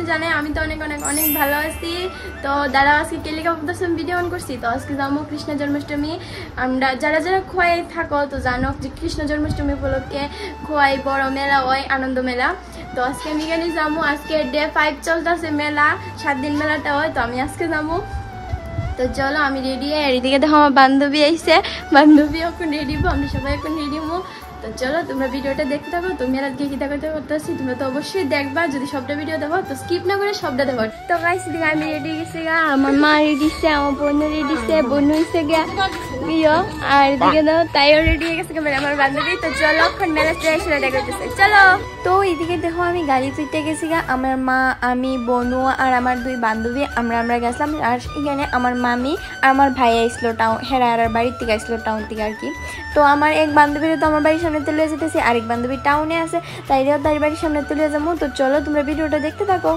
জানাই আমি তো অনেক অনেক অনেক ভালো আছি। তো দাদা আজকে কেলিকা প্রদর্শন ভিডিও অন করছি। তো আজকে যাবো কৃষ্ণ জন্মাষ্টমী। আমরা যারা যারা খোয়াই থাকো তো জানো যে কৃষ্ণ জন্মাষ্টমী উপলক্ষে খোয়াই বড় মেলা হয়, আনন্দ মেলা। তো আজকে আমি এখানে যাবো। আজকে ডে 5 চলতেছে মেলা, 7 দিন মেলাটা হয়। তো আমি আজকে যাবো। তো চলো আমি রেডি। এদিকে দেখো আমার বান্ধবী আইসে, বান্ধবী এখন রেডি, আমরা সবাই এখন রেডি হবো। তো চলো তোমরা ভিডিওটা দেখতে থাকো। তুমি আর কি দেখাতে করতেছি তোমরা তো অবশ্যই দেখবা। যদি সবটা ভিডিও দেখো তো স্কিপ না করে সবটা দেখো। তো গাইস এদিকে আমি রেডি গেছি গা, আমার মা রেডি দিচ্ছে, আমার বোন রেডি দিচ্ছে, বোন হয়েছে গা ইয়ো। আর এদিকে দাও তাইও রেডি হয়ে গেছে আমার বান্ধবী। তো চলো এখন মেলা সেটা দেখাইতেছে চলো। তো এইদিকে দেখো আমি গাড়ি তুইতে গেছি গা, আমার মা, আমি, বোনু আর আমার 2 বান্ধবী আমরা গেছিলাম। আর এখানে আমার মামি আর আমার ভাই আইসলো টাউন, হেরার বাড়ির থেকে আইসলো টাউন থেকে আর কি। তো আমার এক বান্ধবীরা তো আমার বাড়ির সামনে তুলে যেতেছি, আরেক বান্ধবী টাউনে আছে, তাইরেও তার বাড়ির সামনে তুলে যাবো। তো চলো তোমরা ভিডিওটা দেখতে থাকো।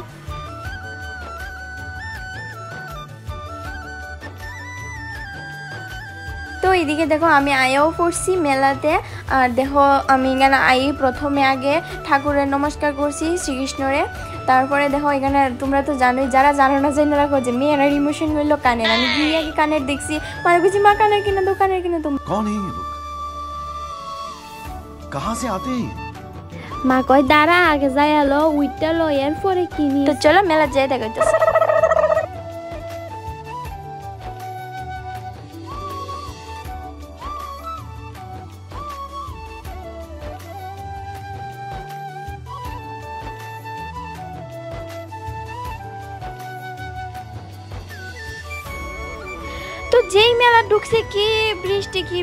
তো এইদিকে দেখো আমি আয়াও পড়ছি মেলাতে। আর দেখো আমি এখানে প্রথমে আগে ঠাকুরের নমস্কার করছি শ্রীকৃষ্ণরে। তারপরে দেখো এখানে তোমরা তো জানোই, যারা জানো না জেনে রাখো যে মেয়েরা ইমোশন হইলো কানের। আমি গিয়ে আগে কানের দেখছি, মানে বুঝি মা কানের কিনে দো, কানের কিনে দো। कहाँ से आते हैं? মা কয় দাঁড়া আগে যাই আলো উইটা লো এরপরে কিনি। তো চলো মেলা যাই দেখাইতেছি। তো যেই মেলা ঢুকছে কি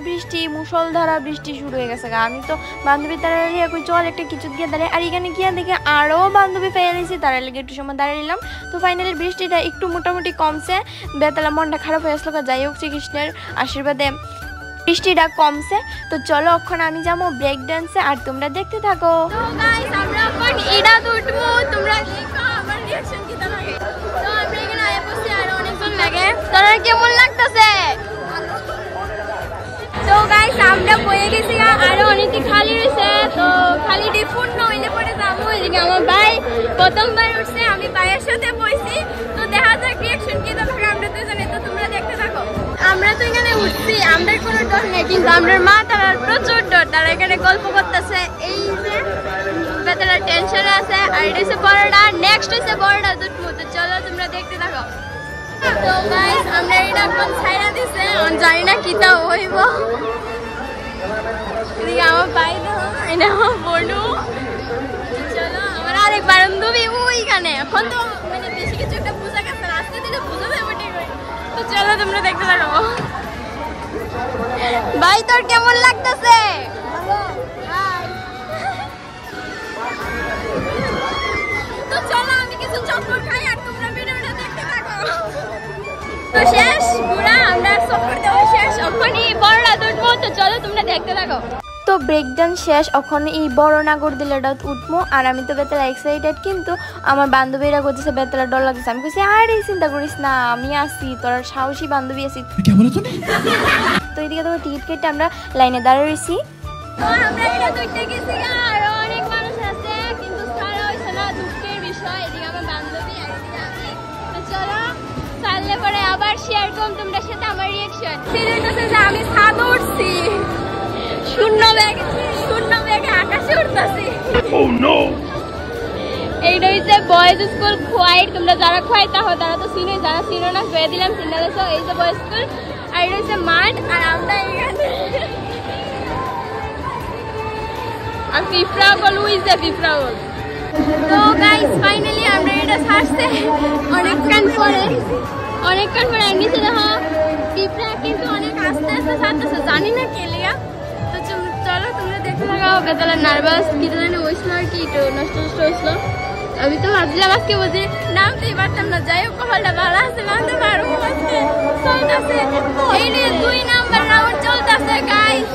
বৃষ্টি মুষলধারা বৃষ্টি শুরু হয়ে গেছে। আমি তো বান্ধবী তারা কই চল একটা কিছু গিয়ে দাঁড়ায়। আর এখানে গিয়ে দেখে আরও বান্ধবী পেয়ে নিয়েছি, তারা লেগে একটু সময় দাঁড়িয়ে নিলাম। তো ফাইনালি বৃষ্টিটা একটু মোটামুটি কমছে, বেতালা মনটা খারাপ হয়ে আসলো। যাই হোক শ্রীকৃষ্ণের আশীর্বাদে বৃষ্টিটা কমছে। তো চলো এখন আমি যাবো ব্রেক ডান্সে, আর তোমরা দেখতে থাকো। তো গাইস আমরা এখন এটা উঠবো, তোমরা দেখো আমার রিঅ্যাকশন কি লাগে। তো আমরা এখানে আয়া বসে আর অনেকজন লাগে, তোরা কেমন লাগতেছে? তো গাইস আমরা বয়ে গেছি, আরো অনেকটি খালি রয়েছে। তো খালিটি পূর্ণ হইলে পরে যাবো। এদিকে আমার ভাই প্রথমবার উঠছে, আমি ভাইয়ের সাথে বইছি। তো দেখা যাক রিঅ্যাকশন কি থাকে আমরা দুজনে। তো তোমরা দেখতে থাকো। আমরা তো এখানে উঠছি, আমরা কোনো ডর নেই, কিন্তু আমার মা তারা প্রচুর ডর। তারা এখানে গল্প করতেছে, এই যে তারা টেনশনে আছে। আর এটা হচ্ছে বড়টা, নেক্সট হচ্ছে বড়টা দুটো। তো চলো তোমরা দেখতে থাকো। তো গাইস আমরা এটা এখন ছাইরা দিছে, জানি না কিটা হইব। এদিকে আমার ভাই দেখো, এটা আমার বোনু। চলো আমার আরেক বান্ধবী ওইখানে। এখন তো মানে বেশি কিছু একটা বোঝা গেছে, রাস্তা দিকে বোঝা যাবে ঠিক হয়। তো চলো তোমরা দেখতে থাকো। ভাই তোর কেমন লাগতেছে? তো চলো আমি কিছু চপ্পল খাই আর তোমরা ভিডিওটা দেখতে থাকো। তো শেষ পুরা আমরা চপ্পল দেওয়া শেষ, ওখানেই বড়রা উঠবো। তো চলো তোমরা দেখতে থাকো। তো ব্রেক ডান্স শেষ, ওখানে এই বড় নাগর দিলেটা উঠবো। আর আমি তো বেতলা এক্সাইটেড, কিন্তু আমার বান্ধবীরা করতেছে বেতলা ডর লাগছে। আমি বলছি আর এই চিন্তা করিস না, আমি আসি, তোর সাহসী বান্ধবী আছি। তো এইদিকে তো টিকিট কেটে আমরা লাইনে দাঁড়িয়ে রয়েছি। তো আমরা এটা দেখতে গেছি, আরো অনেক মানুষ আছে, কিন্তু ছাড়া হয়েছে না, দুঃখের বিষয়। এদিকে আমার বান্ধবী আর এদিকে আমি। তো চলো চাললে পরে আবার শেয়ার করুন তোমরা সাথে আমার রিঅ্যাকশন। যে আমি ছাদ উঠছি, শূন্য ব্যাগে আকাশে উঠতেছি। এইটা হচ্ছে বয়েজ স্কুল খোয়াই। তোমরা যারা খোয়াই তারা তো চিনে, যারা চিনো না খোয়াই দিলাম চিনালেছ। এই যে বয়েজ স্কুল, আর এটা হচ্ছে মাঠ। আর আমরা এখানে আর পিঁপড়াগল, উইছে পিঁপড়াগল। তো গাইস ফাইনালি আমরা এটা ছাড়ছে অনেকক্ষণ পরে নিচে দেখো পিঁপড়া কিন্তু অনেক আস্তে আস্তে ছাড়তেছে, জানি না কে লিয়া। তো চলো তোমরা দেখতে লাগাও। বেতালা নার্ভাস কি জানি হয়েছিল আর কি, একটু নষ্ট হয়েছিল। আমি তো ভাবছিলাম আজকে বুঝি নামতেই পারতাম না। যাই হোক কপালটা ভালো আছে, নামতে পারবো। চলতেছে এই 2 নাম্বার রাউন্ড চলতেছে গাইস,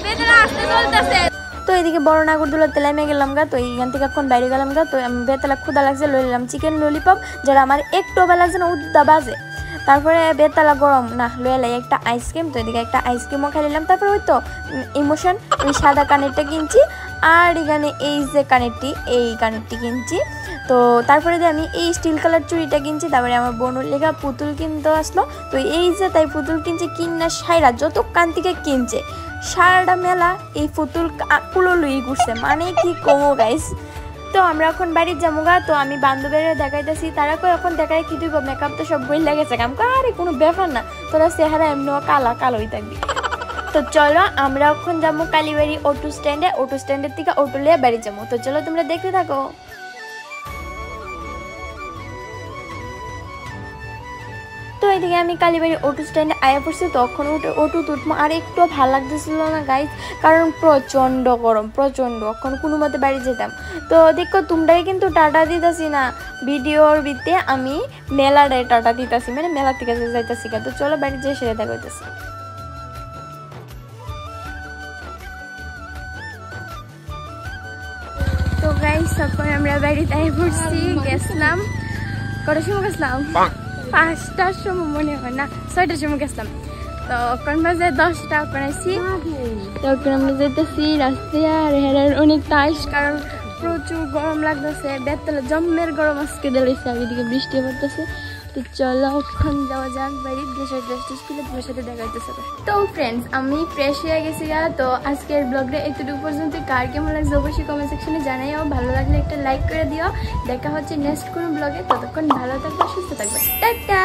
বেতালা আসতে চলতেছে। তো এদিকে বড় নাগরদোলাতে নেমে গেলাম গা। তো এইখান থেকে এখন বাইরে গেলাম গা। তো বেতালা ক্ষুদা লাগছে, লইলাম চিকেন ললিপপ, যেটা আমার একটু লাগছে না, উদ্দা বাজে। তারপরে বেতালা গরম না লইলাই একটা আইসক্রিম। তো এদিকে একটা আইসক্রিমও খাই নিলাম। তারপরে ওই তো ইমোশন ওই সাদা কানেরটা কিনছি। আর এখানে এই যে কানেরটি, এই কানেরটি কিনছি। তো তারপরে যে আমি এই স্টিল কালার চুড়িটা কিনছি, তারপরে আমার বোনের লেখা পুতুল কিনতে আসলো। তো এই যে তাই পুতুল কিনছে কিনা সাইরা যত কান থেকে কিনছে সারাটা মেলা এই পুতুল কুলো লুই ঘুরছে, মানে কি কমো গাইস। তো আমরা এখন বাড়ির যাবো গা। তো আমি বান্ধবীরা দেখাইতেছি, তারা কই এখন দেখায় কি দিব, মেকআপ তো সব বই লেগেছে। আমি আরে কোনো ব্যাপার না, তোরা চেহারা এমনিও কালোই থাকবি। তো চলো আমরা এখন যাবো কালীবাড়ি অটো স্ট্যান্ডের থেকে অটো লিয়ে বাড়ি যাবো। তো চলো তোমরা দেখতে থাকো। তো এদিকে আমি কালীবাড়ি অটো স্ট্যান্ডে আয়া পড়ছি, তখন অটো তুটমো আর একটু ভালো লাগতেছিল না গাইজ, কারণ প্রচণ্ড গরম এখন কোনো মতে বাড়ি যেতাম। তো দেখো তোমরাই কিন্তু টাটা দিতেছি না, ভিডিওর ভিতরে আমি মেলাটায় টাটা দিতেছি, মানে মেলা থেকে যাইতেছি। তো চলো বাড়ি যেয়ে সেরে দেখা হইতেছি। তো গাইজ তখন আমরা বাড়িতে আয়া পড়ছি, গেছিলাম কটার সময় গেছিলাম, 5টার সময় মনে হয় না 6টার সময় গেছিলাম। তো এখন বাজে 10টা করেছি। তখন আমরা যেতেছি রাস্তায়, আর হেরার অনেক তাস, কারণ প্রচুর গরম লাগতেছে, বেতলে জম্মের গরম আজকে দিলেছে, আর এদিকে বৃষ্টি পড়তেছে। তো চলো এখন যাওয়া যাক বাড়ি, দেশের ড্রেস খুলে তোমার সাথে দেখা যাইতেছে। তো ফ্রেন্ডস আমি ফ্রেশ হয়ে গেছি গা। তো আজকের ব্লগটা এতটুকু পর্যন্ত, কার কেমন লাগছে অবশ্যই কমেন্ট সেকশনে জানাইও, ভালো লাগলে একটা লাইক করে দিও। দেখা হচ্ছে নেক্সট কোনো ব্লগে, ততক্ষণ ভালো থাকবে, সুস্থ থাকবে, টাটা।